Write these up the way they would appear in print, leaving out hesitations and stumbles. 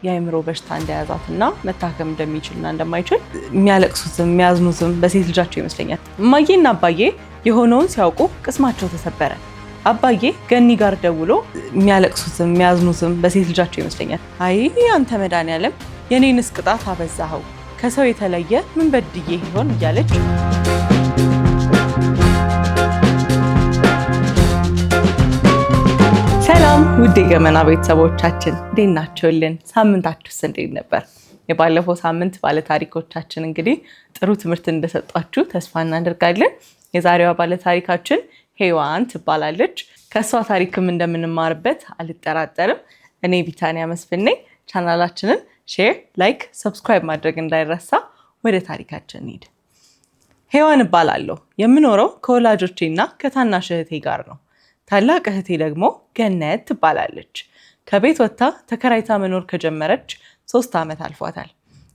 የአእምሮ በሽታ እንደያዛትና መታከም እንደሚችልና እንደማይችል የሚያለቅሱትም የሚያዝኑትም በሴት ልጃቸው ይመስለኛል። እማዬና አባዬ የሆነውን ሲያውቁ ቅስማቸው ተሰበረ። አባዬ ገኒ ጋር ደውሎ የሚያለቅሱትም የሚያዝኑትም በሴት ልጃቸው ይመስለኛል። አይ አንተ መድኃኒዓለም የኔንስ ቅጣት አበዛኸው፣ ከሰው የተለየ ምን በድዬ ይሆን እያለች ሰላም ውድ የገመና ቤተሰቦቻችን እንዴት ናችሁልን? ሳምንታችሁስ እንዴት ነበር? የባለፈው ሳምንት ባለታሪኮቻችን እንግዲህ ጥሩ ትምህርት እንደሰጧችሁ ተስፋ እናደርጋለን። የዛሬዋ ባለታሪካችን ሄዋን ትባላለች። ከእሷ ታሪክም እንደምንማርበት አልጠራጠርም። እኔ ቢታንያ መስፍን ነኝ። ቻናላችንን ሼር፣ ላይክ፣ ሰብስክራይብ ማድረግ እንዳይረሳ። ወደ ታሪካችን እንሂድ። ሄዋን እባላለሁ። የምኖረው ከወላጆቼና ከታናሽ እህቴ ጋር ነው። ታላቅ እህቴ ደግሞ ገነት ትባላለች። ከቤት ወጥታ ተከራይታ መኖር ከጀመረች 3 ዓመት አልፏታል።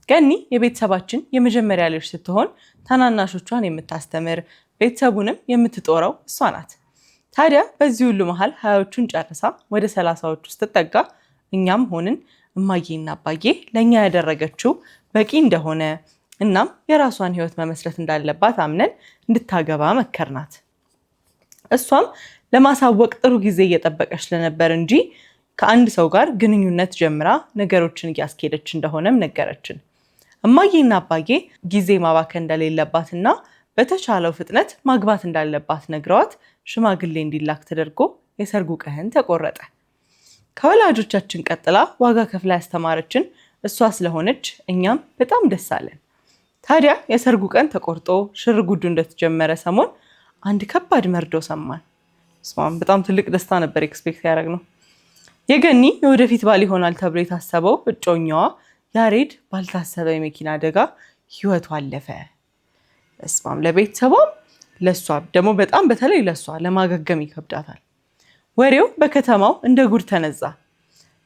ገኒ የቤተሰባችን የመጀመሪያ ልጅ ስትሆን ታናናሾቿን የምታስተምር ቤተሰቡንም የምትጦረው እሷ ናት። ታዲያ በዚህ ሁሉ መሃል 20ዎቹን ጨርሳ ወደ 30ዎቹ ስትጠጋ እኛም ሆንን እማዬና አባዬ ለእኛ ያደረገችው በቂ እንደሆነ እናም የራሷን ሕይወት መመስረት እንዳለባት አምነን እንድታገባ መከርናት። እሷም ለማሳወቅ ጥሩ ጊዜ እየጠበቀች ስለነበር እንጂ ከአንድ ሰው ጋር ግንኙነት ጀምራ ነገሮችን እያስኬደች እንደሆነም ነገረችን። እማዬና አባዬ ጊዜ ማባከን እንደሌለባትና በተቻለው ፍጥነት ማግባት እንዳለባት ነግረዋት ሽማግሌ እንዲላክ ተደርጎ የሰርጉ ቀን ተቆረጠ። ከወላጆቻችን ቀጥላ ዋጋ ከፍላ ያስተማረችን እሷ ስለሆነች እኛም በጣም ደስ አለን። ታዲያ የሰርጉ ቀን ተቆርጦ ሽር ጉዱ እንደተጀመረ ሰሞን አንድ ከባድ መርዶ ሰማን። በጣም ትልቅ ደስታ ነበር ኤክስፔክት ያደረግነው። የገኒ የወደፊት ባል ይሆናል ተብሎ የታሰበው እጮኛዋ ያሬድ ባልታሰበ የመኪና አደጋ ህይወቱ አለፈ። ለቤተሰቧም ለሷ ደግሞ በጣም በተለይ ለሷ ለማገገም ይከብዳታል። ወሬው በከተማው እንደ ጉድ ተነዛ።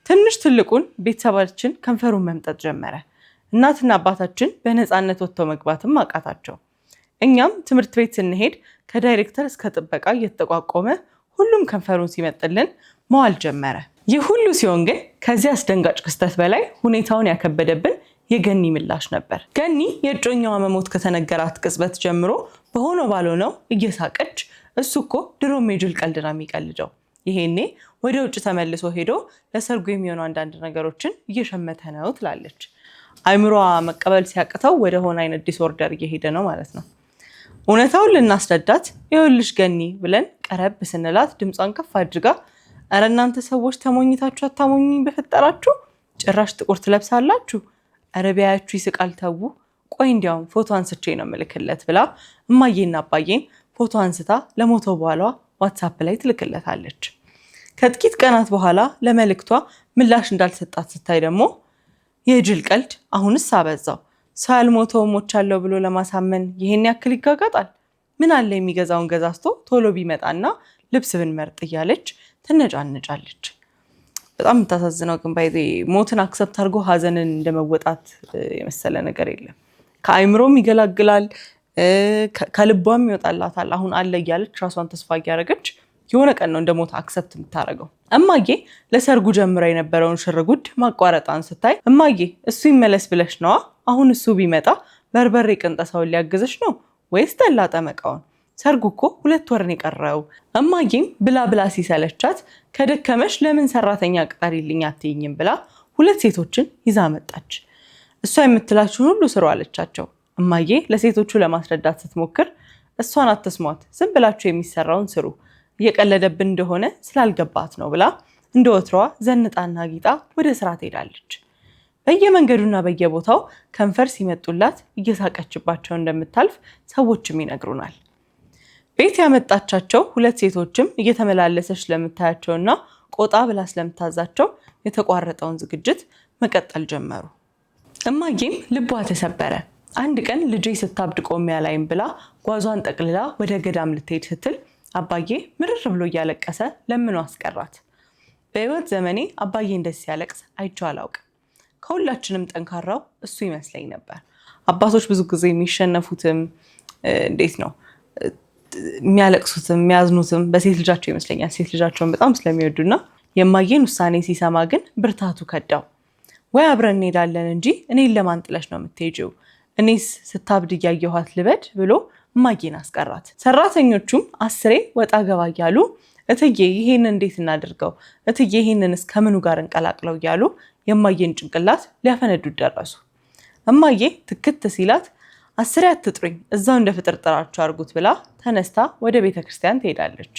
ትንሽ ትልቁን ቤተሰባችን ከንፈሩን መምጠጥ ጀመረ። እናትና አባታችን በነፃነት ወጥተው መግባትም አቃታቸው። እኛም ትምህርት ቤት ስንሄድ ከዳይሬክተር እስከ ጥበቃ እየተቋቆመ ሁሉም ከንፈሩን ሲመጥልን መዋል ጀመረ። ይህ ሁሉ ሲሆን ግን ከዚህ አስደንጋጭ ክስተት በላይ ሁኔታውን ያከበደብን የገኒ ምላሽ ነበር። ገኒ የእጮኛዋ መሞት ከተነገራት ቅጽበት ጀምሮ በሆነው ባልሆነው እየሳቀች እሱ እኮ ድሮም የጅል ቀልድ ነው የሚቀልደው፣ ይሄኔ ወደ ውጭ ተመልሶ ሄዶ ለሰርጉ የሚሆኑ አንዳንድ ነገሮችን እየሸመተ ነው ትላለች። አይምሮዋ መቀበል ሲያቅተው ወደ ሆነ አይነት ዲስኦርደር እየሄደ ነው ማለት ነው። እውነታውን ልናስረዳት ይኸውልሽ ገኒ ብለን ቀረብ ስንላት ድምጿን ከፍ አድርጋ ኧረ እናንተ ሰዎች ተሞኝታችሁ አታሞኙኝ በፈጠራችሁ፣ ጭራሽ ጥቁር ትለብሳላችሁ፣ ኧረ ቢያያችሁ ይስቃል ተዉ፣ ቆይ እንዲያውም ፎቶ አንስቼ ነው ምልክለት ብላ እማዬና አባዬን ፎቶ አንስታ ለሞተው በኋላ ዋትሳፕ ላይ ትልክለታለች። ከጥቂት ቀናት በኋላ ለመልእክቷ ምላሽ እንዳልሰጣት ስታይ ደግሞ የጅል ቀልድ አሁንስ አበዛው፣ ሰው ያልሞተው ሞቻለሁ ብሎ ለማሳመን ይሄን ያክል ይጋጋጣል፣ ምን አለ የሚገዛውን ገዛዝቶ ቶሎ ቢመጣና ልብስ ብንመርጥ እያለች ትነጫነጫለች። በጣም የምታሳዝነው ግን ባይዜ ሞትን አክሰፕት አድርጎ ሀዘንን እንደመወጣት የመሰለ ነገር የለም። ከአይምሮም ይገላግላል፣ ከልቧም ይወጣላታል። አሁን አለ እያለች ራሷን ተስፋ እያደረገች የሆነ ቀን ነው እንደ ሞት አክሰፕት የምታደርገው። እማዬ ለሰርጉ ጀምራ የነበረውን ሽርጉድ ማቋረጣን ስታይ እማዬ እሱ ይመለስ ብለሽ ነዋ፣ አሁን እሱ ቢመጣ በርበሬ ቅንጠሳውን ሊያግዝሽ ነው ወይስ ጠላ ጠመቃውን? ሰርጉ እኮ 2 ወር ነው የቀረው። እማዬም ብላ ብላ ሲሰለቻት ከደከመሽ ለምን ሰራተኛ ቅጠሪልኝ አትይኝም ብላ 2 ሴቶችን ይዛ መጣች። እሷ የምትላችሁን ሁሉ ስሩ አለቻቸው። እማዬ ለሴቶቹ ለማስረዳት ስትሞክር እሷን አትስሟት፣ ዝም ብላችሁ የሚሰራውን ስሩ፣ እየቀለደብን እንደሆነ ስላልገባት ነው ብላ እንደ ወትሮዋ ዘንጣና ጊጣ ወደ ስራ ትሄዳለች። በየመንገዱና በየቦታው ከንፈር ሲመጡላት እየሳቀችባቸው እንደምታልፍ ሰዎችም ይነግሩናል። ቤት ያመጣቻቸው 2 ሴቶችም እየተመላለሰች ስለምታያቸውና ቆጣ ብላ ስለምታዛቸው የተቋረጠውን ዝግጅት መቀጠል ጀመሩ። እማዬም ልቧ ተሰበረ። አንድ ቀን ልጄ ስታብድ ቆሜ አላይም ብላ ጓዟን ጠቅልላ ወደ ገዳም ልትሄድ ስትል አባዬ ምርር ብሎ እያለቀሰ ለምኖ አስቀራት። በህይወት ዘመኔ አባዬ እንደዚህ ሲያለቅስ አይቼው አላውቅም። ከሁላችንም ጠንካራው እሱ ይመስለኝ ነበር። አባቶች ብዙ ጊዜ የሚሸነፉትም እንዴት ነው የሚያለቅሱትም የሚያዝኑትም በሴት ልጃቸው ይመስለኛል። ሴት ልጃቸውን በጣም ስለሚወዱና የማየን ውሳኔ ሲሰማ ግን ብርታቱ ከዳው። ወይ አብረን እንሄዳለን እንጂ እኔን ለማን ጥለሽ ነው የምትሄጂው? እኔስ ስታብድ እያየኋት ልበድ ብሎ እማዬን አስቀራት። ሰራተኞቹም አስሬ ወጣ ገባ እያሉ እትዬ ይሄን እንዴት እናድርገው? እትዬ ይሄንንስ ከምኑ ጋር እንቀላቅለው? እያሉ የማዬን ጭንቅላት ሊያፈነዱት ደረሱ። እማዬ ትክት ሲላት አስሬ አትጥሩኝ፣ እዛው እንደ ፍጥርጥራችሁ አድርጉት ብላ ተነስታ ወደ ቤተክርስቲያን ትሄዳለች።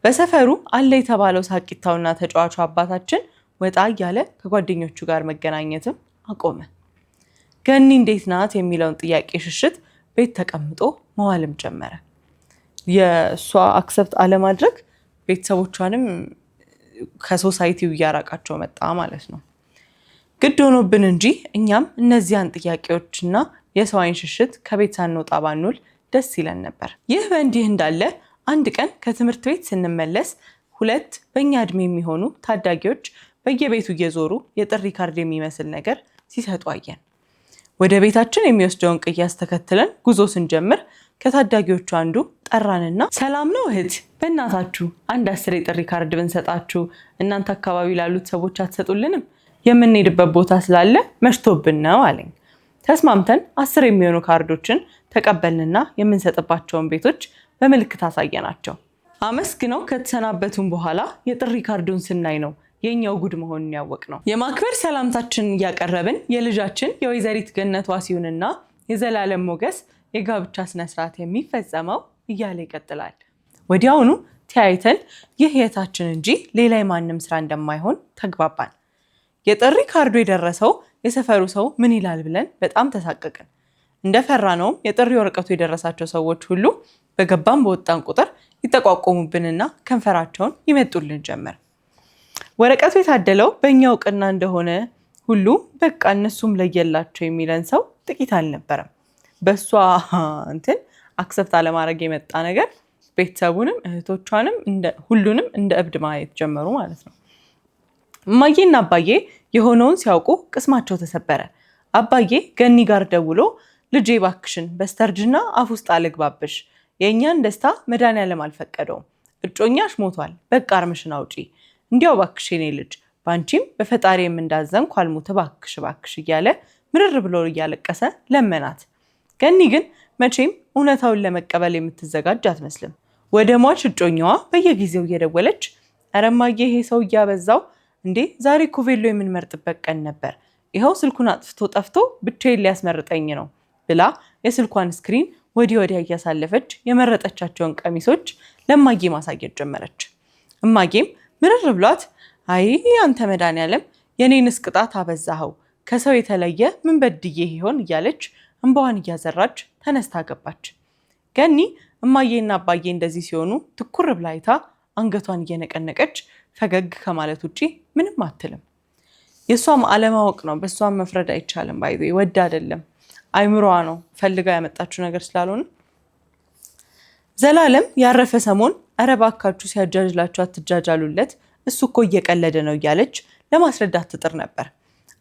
በሰፈሩ አለ የተባለው ሳቂታውና ተጫዋቹ አባታችን ወጣ እያለ ከጓደኞቹ ጋር መገናኘትም አቆመ። ገኒ እንዴት ናት የሚለውን ጥያቄ ሽሽት ቤት ተቀምጦ መዋልም ጀመረ። የእሷ አክሰፕት አለማድረግ ቤተሰቦቿንም ከሶሳይቲው እያራቃቸው መጣ ማለት ነው። ግድ ሆኖብን እንጂ እኛም እነዚያን ጥያቄዎችና የሰው አይን ሽሽት ከቤት ሳንወጣ ባንውል ደስ ይለን ነበር። ይህ በእንዲህ እንዳለ አንድ ቀን ከትምህርት ቤት ስንመለስ 2 በእኛ እድሜ የሚሆኑ ታዳጊዎች በየቤቱ እየዞሩ የጥሪ ካርድ የሚመስል ነገር ሲሰጡ አየን። ወደ ቤታችን የሚወስደውን ቅያስ ተከትለን ጉዞ ስንጀምር ከታዳጊዎቹ አንዱ ጠራንና ሰላም ነው እህት፣ በእናታችሁ አንድ 10 የጥሪ ካርድ ብንሰጣችሁ እናንተ አካባቢ ላሉት ሰዎች አትሰጡልንም? የምንሄድበት ቦታ ስላለ መሽቶብን ነው አለኝ። ተስማምተን 10 የሚሆኑ ካርዶችን ተቀበልንና የምንሰጥባቸውን ቤቶች በምልክት አሳየናቸው። አመስግነው ከተሰናበቱን በኋላ የጥሪ ካርዱን ስናይ ነው የኛው ጉድ መሆኑን ያወቅነው። የማክበር ሰላምታችንን እያቀረብን የልጃችን የወይዘሪት ገነት ዋሲሁንና የዘላለም ሞገስ የጋብቻ ስነስርዓት የሚፈጸመው እያለ ይቀጥላል። ወዲያውኑ ተያይተን ይህ የታችን እንጂ ሌላ የማንም ስራ እንደማይሆን ተግባባን። የጥሪ ካርዱ የደረሰው የሰፈሩ ሰው ምን ይላል ብለን በጣም ተሳቀቅን። እንደፈራነውም የጥሪ ወረቀቱ የደረሳቸው ሰዎች ሁሉ በገባን በወጣን ቁጥር ይጠቋቆሙብንና ከንፈራቸውን ይመጡልን ጀመር። ወረቀቱ የታደለው በእኛ እውቅና እንደሆነ ሁሉ በቃ እነሱም ለየላቸው የሚለን ሰው ጥቂት አልነበረም። በእሷ አክሰፕት አለማድረግ የመጣ ነገር ቤተሰቡንም እህቶቿንም ሁሉንም እንደ እብድ ማየት ጀመሩ ማለት ነው። እማዬና አባዬ የሆነውን ሲያውቁ ቅስማቸው ተሰበረ። አባዬ ገኒ ጋር ደውሎ ልጄ ባክሽን በስተርጅና አፍ ውስጥ አልግባብሽ፣ የእኛን ደስታ መድኃኒዓለም አልፈቀደውም፣ እጮኛሽ ሞቷል፣ በቃ እርምሽን አውጪ፣ እንዲያው ባክሽ የኔ ልጅ ባንቺም በፈጣሪም እንዳዘንኩ አልሙት ባክሽ ባክሽ እያለ ምርር ብሎ እያለቀሰ ለመናት። ገኒ ግን መቼም እውነታውን ለመቀበል የምትዘጋጅ አትመስልም። ወደ ሟች እጮኛዋ በየጊዜው እየደወለች ኧረ እማዬ ይሄ ሰው እያበዛው እንዴ፣ ዛሬ እኮ ቬሎ የምንመርጥበት ቀን ነበር፣ ይኸው ስልኩን አጥፍቶ ጠፍቶ ብቻዬን ሊያስመርጠኝ ነው ብላ የስልኳን ስክሪን ወዲህ ወዲያ እያሳለፈች የመረጠቻቸውን ቀሚሶች ለማዬ ማሳየት ጀመረች። እማዬም ምርር ብሏት አይ አንተ መድኃኒዓለም የኔንስ ቅጣት አበዛኸው፣ ከሰው የተለየ ምን በድዬ ይሆን እያለች እንባዋን እያዘራች ተነስታ ገባች። ገኒ እማዬና አባዬ እንደዚህ ሲሆኑ ትኩር ብላ አይታ አንገቷን እየነቀነቀች ፈገግ ከማለት ውጪ ምንም አትልም። የሷም አለማወቅ ነው፣ በሷም መፍረድ አይቻልም። ባይዘ ወድ አይደለም አይምሮዋ ነው ፈልጋ ያመጣችው ነገር ስላልሆነ። ዘላለም ያረፈ ሰሞን ኧረ እባካችሁ ሲያጃጅላችሁ አትጃጃሉለት፣ እሱ እኮ እየቀለደ ነው እያለች ለማስረዳት ትጥር ነበር።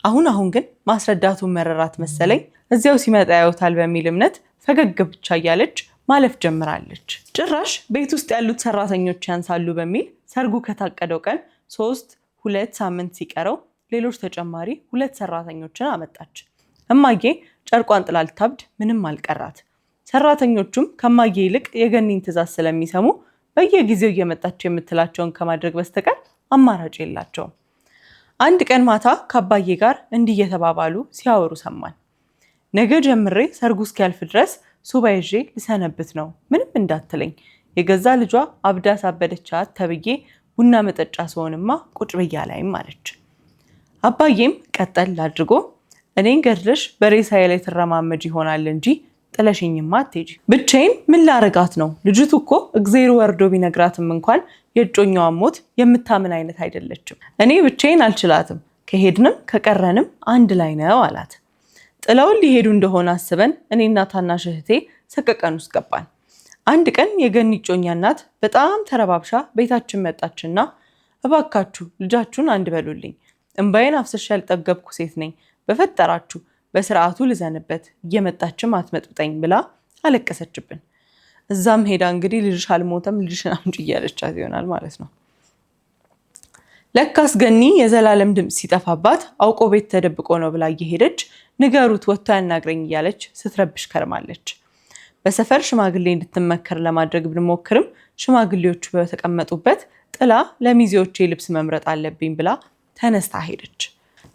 አሁን ግን ማስረዳቱን መረራት መሰለኝ። እዚያው ሲመጣ ያዩታል በሚል እምነት ፈገግ ብቻ እያለች ማለፍ ጀምራለች። ጭራሽ ቤት ውስጥ ያሉት ሰራተኞች ያንሳሉ በሚል ሰርጉ ከታቀደው ቀን 2 ሳምንት ሲቀረው ሌሎች ተጨማሪ 2 ሰራተኞችን አመጣች። እማዬ ጨርቋን ጥላ ልታብድ ምንም አልቀራት። ሰራተኞቹም ከማዬ ይልቅ የገኒን ትዕዛዝ ስለሚሰሙ በየጊዜው እየመጣች የምትላቸውን ከማድረግ በስተቀር አማራጭ የላቸውም። አንድ ቀን ማታ ከአባዬ ጋር እንዲህ እየተባባሉ ሲያወሩ ሰማን። ነገ ጀምሬ ሰርጉ እስኪያልፍ ድረስ ሱባ ይዤ ልሰነብት ነው፣ ምንም እንዳትለኝ፣ የገዛ ልጇ አብዳ ሳበደቻት ተብዬ ቡና መጠጫ ስሆንማ ቁጭ ብያ ላይም አለች። አባዬም ቀጠል አድርጎ እኔን ገድለሽ በሬሳዬ ላይ ትረማመጅ ይሆናል እንጂ ጥለሽኝማ አትሄጂ። ብቻዬን ምን ላረጋት ነው? ልጅቱ እኮ እግዜሩ ወርዶ ቢነግራትም እንኳን የእጮኛዋን ሞት የምታምን አይነት አይደለችም። እኔ ብቻዬን አልችላትም፣ ከሄድንም ከቀረንም አንድ ላይ ነው አላት። ጥለውን ሊሄዱ እንደሆነ አስበን እኔና ታናሽ እህቴ ሰቀቀን ውስጥ ገባን። አንድ ቀን የገኒ እጮኛ እናት በጣም ተረባብሻ ቤታችን መጣችና እባካችሁ ልጃችሁን አንድ በሉልኝ፣ እንባዬን አፍስሼ ያልጠገብኩ ሴት ነኝ፣ በፈጠራችሁ በስርዓቱ ልዘንበት፣ እየመጣችም አትመጥጠኝ ብላ አለቀሰችብን። እዛም ሄዳ እንግዲህ ልጅሽ አልሞተም ልጅሽን አምጪ እያለቻት ይሆናል ማለት ነው። ለካስ ገኒ የዘላለም ድምፅ ሲጠፋባት አውቆ ቤት ተደብቆ ነው ብላ እየሄደች ንገሩት ወጥቶ ያናግረኝ እያለች ስትረብሽ ከርማለች። በሰፈር ሽማግሌ እንድትመከር ለማድረግ ብንሞክርም ሽማግሌዎቹ በተቀመጡበት ጥላ ለሚዜዎቼ ልብስ መምረጥ አለብኝ ብላ ተነስታ ሄደች።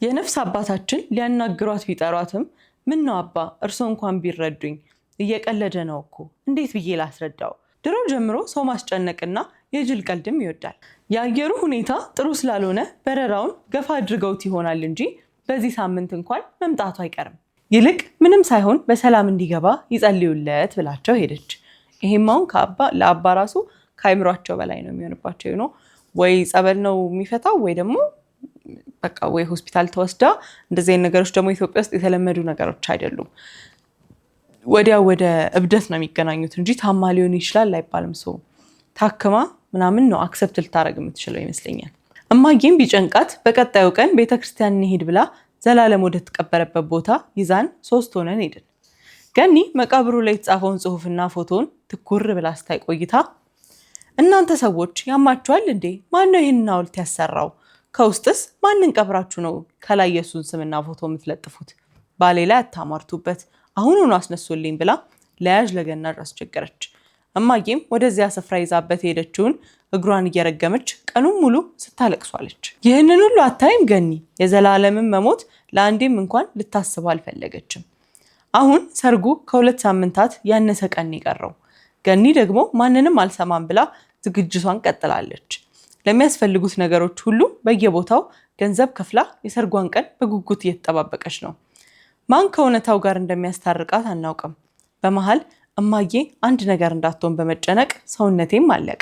የነፍስ አባታችን ሊያናግሯት ቢጠሯትም ምን ነው አባ እርሶ እንኳን ቢረዱኝ፣ እየቀለደ ነው እኮ እንዴት ብዬ ላስረዳው? ድሮ ጀምሮ ሰው ማስጨነቅና የጅል ቀልድም ይወዳል። የአየሩ ሁኔታ ጥሩ ስላልሆነ በረራውን ገፋ አድርገውት ይሆናል እንጂ በዚህ ሳምንት እንኳን መምጣቱ አይቀርም። ይልቅ ምንም ሳይሆን በሰላም እንዲገባ ይጸልዩለት ብላቸው ሄደች። ይሄም አሁን ለአባ ራሱ ከአይምሯቸው በላይ ነው የሚሆንባቸው ነው። ወይ ጸበል ነው የሚፈታው ወይ ደግሞ በቃ ወይ ሆስፒታል ተወስዳ። እንደዚህ አይነት ነገሮች ደግሞ ኢትዮጵያ ውስጥ የተለመዱ ነገሮች አይደሉም። ወዲያው ወደ እብደት ነው የሚገናኙት እንጂ ታማ ሊሆን ይችላል አይባልም። ሰው ታክማ ምናምን ነው አክሰፕት ልታደርግ የምትችለው ይመስለኛል። እማዬም ቢጨንቃት በቀጣዩ ቀን ቤተክርስቲያን እንሂድ ብላ ዘላለም ወደ ተቀበረበት ቦታ ይዛን 3 ሆነን ሄድን። ገኒ መቃብሩ ላይ የተጻፈውን ጽሑፍና ፎቶን ትኩር ብላ ስታይ ቆይታ እናንተ ሰዎች ያማችኋል እንዴ? ማነው ይህንን ሐውልት ያሰራው? ከውስጥስ ማንን ቀብራችሁ ነው ከላይ የሱን ስምና ፎቶ የምትለጥፉት? ባሌ ላይ አታማርቱበት፣ አሁኑኑ አስነሱልኝ ብላ ለያዥ ለገናዥ አስቸገረች። እማዬም ወደዚያ ስፍራ ይዛበት ሄደችውን እግሯን እየረገመች ቀኑን ሙሉ ስታለቅሷለች። ይህንን ሁሉ አታይም ገኒ የዘላለምን መሞት ለአንዴም እንኳን ልታስበው አልፈለገችም። አሁን ሰርጉ ከ2 ሳምንታት ያነሰ ቀን የቀረው። ገኒ ደግሞ ማንንም አልሰማም ብላ ዝግጅቷን ቀጥላለች። ለሚያስፈልጉት ነገሮች ሁሉ በየቦታው ገንዘብ ከፍላ የሰርጓን ቀን በጉጉት እየተጠባበቀች ነው። ማን ከእውነታው ጋር እንደሚያስታርቃት አናውቅም። በመሃል እማዬ አንድ ነገር እንዳትሆን በመጨነቅ ሰውነቴም አለቀ።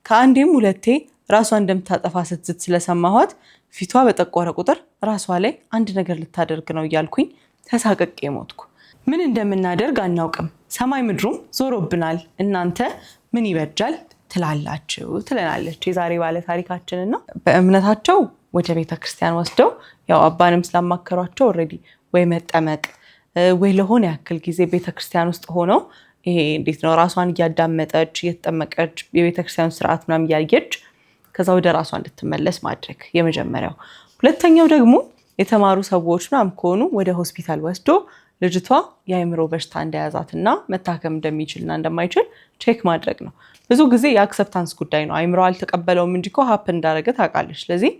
ከአንዴም 2ቴ ራሷን እንደምታጠፋ ስትዝት ስለሰማኋት ፊቷ በጠቆረ ቁጥር ራሷ ላይ አንድ ነገር ልታደርግ ነው እያልኩኝ ተሳቅቄ ሞትኩ። ምን እንደምናደርግ አናውቅም፣ ሰማይ ምድሩም ዞሮብናል፣ እናንተ ምን ይበጃል ትላላችሁ ትለናለች የዛሬ ባለ ታሪካችንና በእምነታቸው ወደ ቤተክርስቲያን ወስደው ያው አባንም ስላማከሯቸው ኦልሬዲ ወይ መጠመቅ ወይ ለሆነ ያክል ጊዜ ቤተክርስቲያን ውስጥ ሆነው ይሄ እንዴት ነው ራሷን እያዳመጠች እየተጠመቀች የቤተክርስቲያን ስርዓት ምናምን እያየች ከዛ ወደ ራሷ እንድትመለስ ማድረግ የመጀመሪያው። ሁለተኛው ደግሞ የተማሩ ሰዎች ምናምን ከሆኑ ወደ ሆስፒታል ወስዶ ልጅቷ የአእምሮ በሽታ እንደያዛትና መታከም እንደሚችልና እንደማይችል ቼክ ማድረግ ነው። ብዙ ጊዜ የአክሰፕታንስ ጉዳይ ነው። አእምሮ አልተቀበለውም እንጂ እኮ ሀፕን እንዳደረገ ታውቃለች። ስለዚህ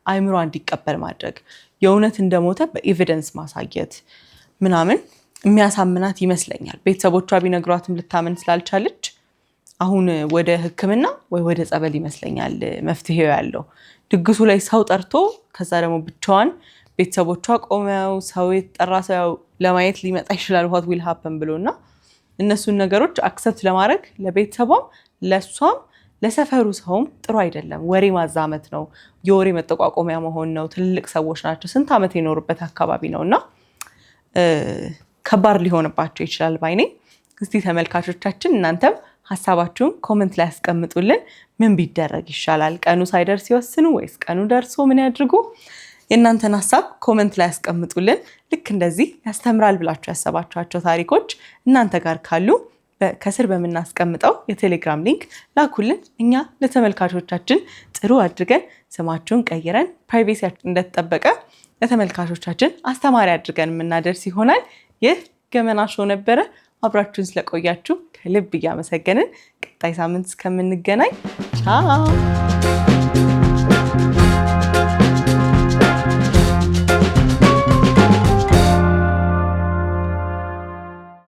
አእምሮ እንዲቀበል ማድረግ የእውነት እንደሞተ በኤቪደንስ ማሳየት ምናምን የሚያሳምናት ይመስለኛል። ቤተሰቦቿ ቢነግሯትም ልታመን ስላልቻለች አሁን ወደ ሕክምና ወይ ወደ ጸበል ይመስለኛል መፍትሄው ያለው። ድግሱ ላይ ሰው ጠርቶ ከዛ ደግሞ ብቻዋን ቤተሰቦቿ ቆመው ሰው የተጠራ ሰው ለማየት ሊመጣ ይችላል what will happen ብሎና እነሱን ነገሮች አክሰፕት ለማድረግ ለቤተሰቧም ለሷም ለሰፈሩ ሰውም ጥሩ አይደለም። ወሬ ማዛመት ነው፣ የወሬ መጠቋቆሚያ መሆን ነው። ትልልቅ ሰዎች ናቸው፣ ስንት ዓመት የኖሩበት አካባቢ ነውና ከባድ ሊሆንባቸው ይችላል ባይኔ። እስቲ ተመልካቾቻችን እናንተም ሐሳባችሁን ኮሜንት ላይ አስቀምጡልን። ምን ቢደረግ ይሻላል? ቀኑ ሳይደርስ ይወስኑ ወይስ ቀኑ ደርሶ ምን ያድርጉ? የእናንተን ሐሳብ ኮሜንት ላይ አስቀምጡልን። ልክ እንደዚህ ያስተምራል ብላችሁ ያሰባችኋቸው ታሪኮች እናንተ ጋር ካሉ ከስር በምናስቀምጠው የቴሌግራም ሊንክ ላኩልን። እኛ ለተመልካቾቻችን ጥሩ አድርገን ስማችሁን ቀይረን ፕራይቬሲያችን እንደተጠበቀ ለተመልካቾቻችን አስተማሪ አድርገን የምናደርስ ይሆናል። ይህ ገመና ሾው ነበረ። አብራችሁን ስለቆያችሁ ከልብ እያመሰገንን ቀጣይ ሳምንት እስከምንገናኝ ቻው።